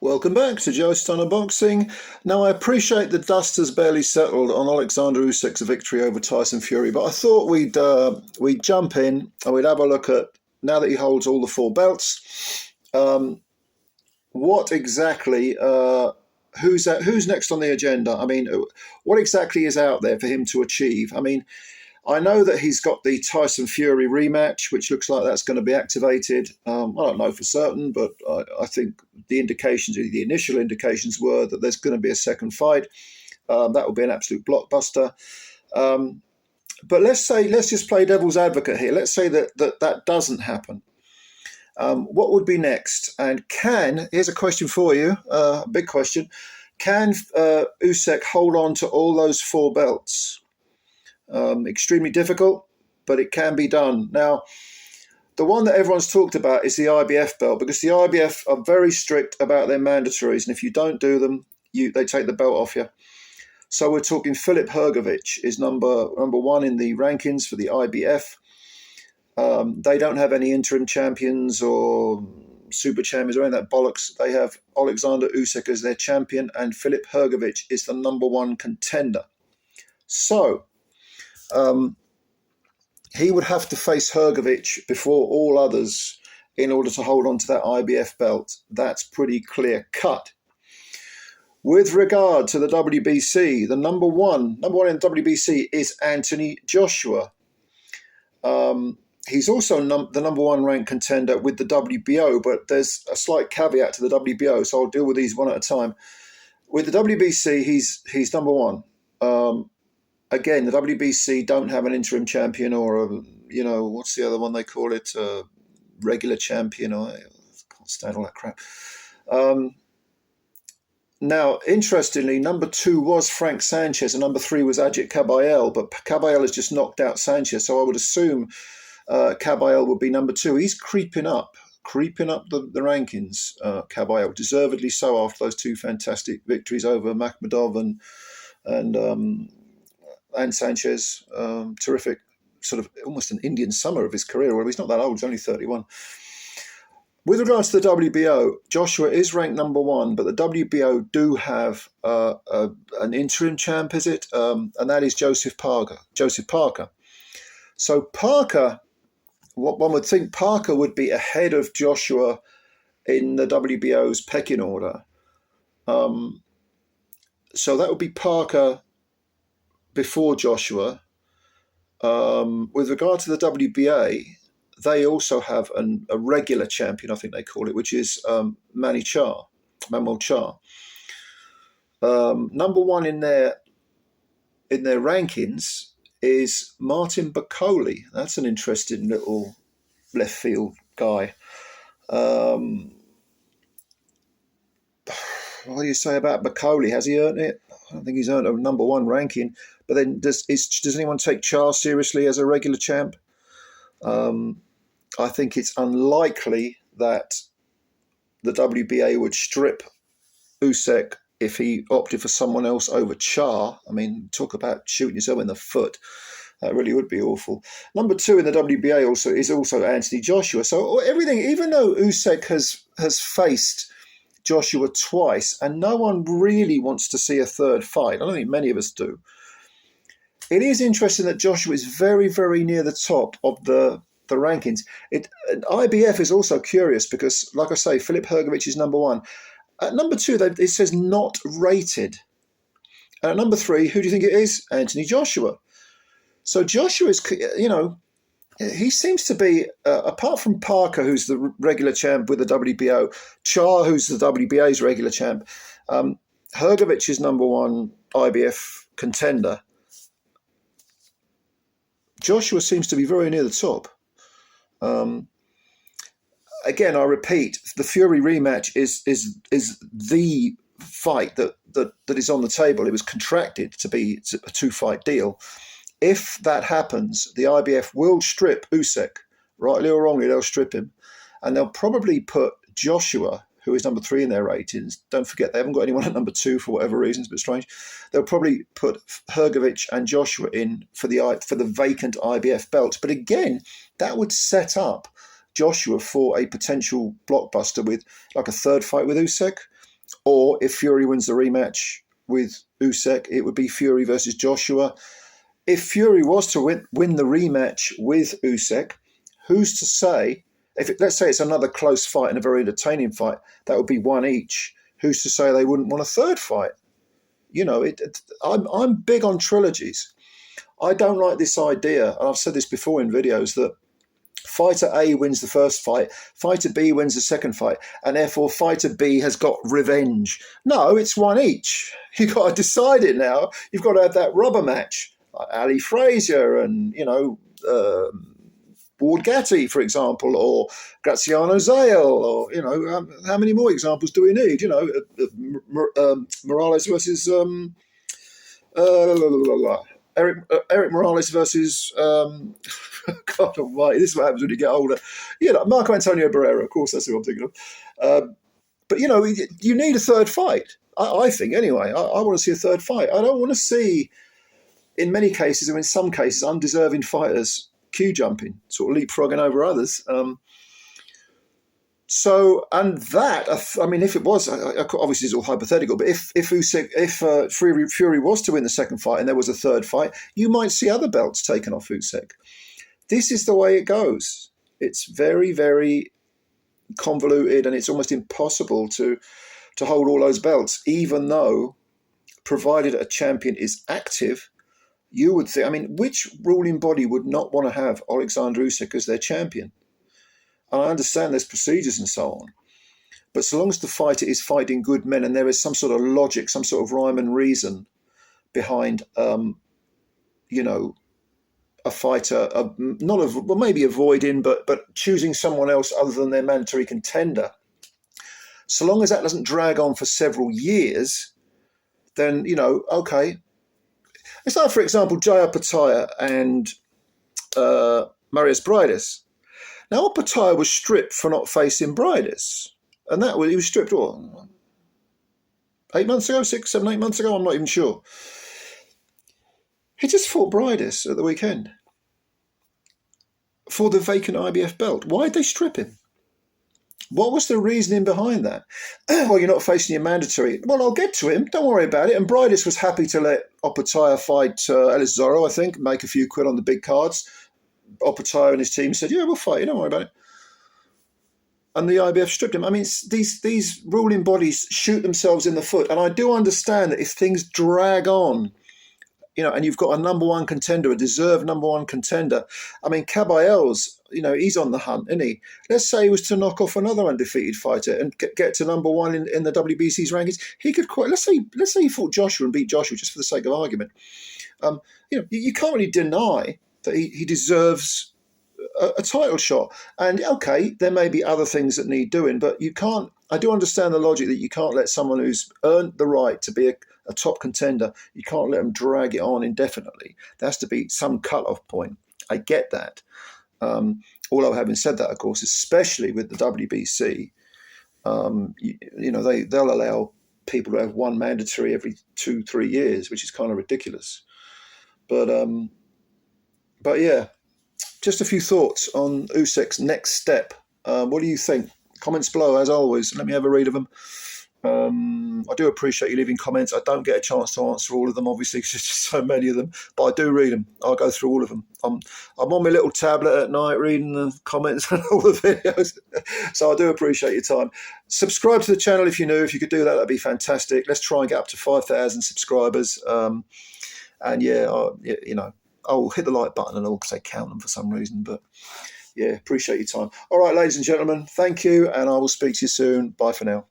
Welcome back to Joe Stunner Boxing. Now, I appreciate the dust has barely settled on Oleksandr Usyk's victory over Tyson Fury, but I thought we'd jump in and we'd have a look at, now that he holds all the four belts, what exactly, who's next on the agenda? I mean, what exactly is out there for him to achieve? I mean, I know that he's got the Tyson Fury rematch, which looks like that's going to be activated. I don't know for certain, but I think the initial indications were that there's going to be a second fight. That will be an absolute blockbuster. But let's just play devil's advocate here. Let's say that doesn't happen. What would be next? And here's a question for you, a big question. Can Usyk hold on to all those four belts? Extremely difficult, but it can be done. Now, the one that everyone's talked about is the IBF belt, because the IBF are very strict about their mandatories, and if you don't do them, they take the belt off you. So we're talking Filip Hrgović is number one in the rankings for the IBF. They don't have any interim champions or super champions or any of that bollocks. They have Oleksandr Usyk as their champion, and Filip Hrgović is the number one contender. So he would have to face Hrgović before all others in order to hold on to that IBF belt. That's pretty clear cut. With regard to the WBC, the number one in WBC is Anthony Joshua. He's also the number one ranked contender with the WBO, but there's a slight caveat to the WBO, so I'll deal with these one at a time. With the WBC, he's number one. Again, the WBC don't have an interim champion or what's the other one they call it? Regular champion. I can't stand all that crap. Now, interestingly, number two was Frank Sanchez and number three was Ajit Kabayel, but Kabayel has just knocked out Sanchez, so I would assume Kabayel would be number two. He's creeping up the rankings, Kabayel, deservedly so after those two fantastic victories over Makhmudov and Sanchez. Terrific, sort of almost an Indian summer of his career. Well, he's not that old, he's only 31. With regards to the WBO, Joshua is ranked number one, but the WBO do have an interim champ, is it? And that is Joseph Parker. So Parker, what one would think Parker would be ahead of Joshua in the WBO's pecking order. So that would be Parker before Joshua. With regard to the WBA, they also have a regular champion, I think they call it, which is Manuel Charr. Number one in their rankings is Martin Bakole. That's an interesting little left field guy. What do you say about Bakole? Has he earned it? I don't think he's earned a number one ranking. But then does anyone take Charr seriously as a regular champ? I think it's unlikely that the WBA would strip Usyk if he opted for someone else over Charr. I mean, talk about shooting yourself in the foot. That really would be awful. Number two in the WBA is also Anthony Joshua. So everything, even though Usyk has faced Joshua twice, and no one really wants to see a third fight. I don't think many of us do. It is interesting that Joshua is very, very near the top of the rankings. IBF is also curious because, like I say, Filip Hrgović is number one. At number two, it says not rated. And at number three, who do you think it is? Anthony Joshua. So Joshua is, he seems to be, apart from Parker, who's the regular champ with the WBO, Charr, who's the WBA's regular champ, Hrgović is number one IBF contender. Joshua seems to be very near the top. Again, I repeat, the Fury rematch is the fight that is on the table. It was contracted to be a two-fight deal. If that happens, the IBF will strip Usyk, rightly or wrongly, they'll strip him, and they'll probably put Joshua, who is number three in their ratings. Don't forget, they haven't got anyone at number two for whatever reasons, but strange. They'll probably put Hrgović and Joshua in for the vacant IBF belt. But again, that would set up Joshua for a potential blockbuster with like a third fight with Usyk. Or if Fury wins the rematch with Usyk, it would be Fury versus Joshua. If Fury was to win the rematch with Usyk, who's to say, let's say it's another close fight and a very entertaining fight, that would be one each. Who's to say they wouldn't want a third fight? I'm big on trilogies. I don't like this idea, and I've said this before in videos, that fighter A wins the first fight, fighter B wins the second fight, and therefore fighter B has got revenge. No, it's one each. You've got to decide it now. You've got to have that rubber match. Like Ali Frazier and, Ward Gatti, for example, or Graziano Zale, or, how many more examples do we need? Morales versus Eric Morales versus God Almighty. This is what happens when you get older. Marco Antonio Barrera, of course, that's who I'm thinking of. But you need a third fight. I think anyway. I want to see a third fight. I don't want to see, in many cases, or in some cases, undeserving fighters queue jumping, sort of leapfrogging over others. If it was, obviously it's all hypothetical, but if Fury was to win the second fight and there was a third fight, you might see other belts taken off Usyk. This is the way it goes. It's very, very convoluted, and it's almost impossible to hold all those belts, even though, provided a champion is active, you would think, which ruling body would not want to have Oleksandr Usyk as their champion? And I understand there's procedures and so on, but so long as the fighter is fighting good men and there is some sort of logic, some sort of rhyme and reason behind, a fighter, maybe avoiding, but choosing someone else other than their mandatory contender, so long as that doesn't drag on for several years, then, okay. It's like, for example, Jaya Pataya and Marius Briedis. Now, Pataya was stripped for not facing Briedis. And he was stripped, 8 months ago, 6, 7, 8 months ago? I'm not even sure. He just fought Briedis at the weekend for the vacant IBF belt. Why did they strip him? What was the reasoning behind that? Well, you're not facing your mandatory. Well, I'll get to him. Don't worry about it. And Briedis was happy to let Opataya fight Ellis Zorro, I think, make a few quid on the big cards. Opataya and his team said, yeah, we'll fight you. Don't worry about it. And the IBF stripped him. These ruling bodies shoot themselves in the foot. And I do understand that if things drag on, and you've got a number one contender, a deserved number one contender. Caballeros, he's on the hunt, isn't he? Let's say he was to knock off another undefeated fighter and get to number one in the WBC's rankings. He could quite. Let's say he fought Joshua and beat Joshua, just for the sake of argument. You can't really deny that he deserves a title shot. And okay, there may be other things that need doing, but you can't. I do understand the logic that you can't let someone who's earned the right to be a top contender, you can't let them drag it on indefinitely. There has to be some cut-off point. I get that. Although having said that, of course, especially with the WBC, they'll allow people to have one mandatory every 2-3 years, which is kind of ridiculous. But yeah, just a few thoughts on Usyk's next step. What do you think? Comments below, as always. Let me have a read of them. I do appreciate you leaving comments. I don't get a chance to answer all of them, obviously, because there's just so many of them, but I do read them. I'll go through all of them. I'm on my little tablet at night reading the comments and all the videos, so I do appreciate your time. Subscribe to the channel if you're new. If you could do that, that'd be fantastic. Let's try and get up to 5,000 subscribers. And yeah, I'll hit the like button and all because I count them for some reason, but yeah, appreciate your time. All right, ladies and gentlemen, thank you, and I will speak to you soon. Bye for now.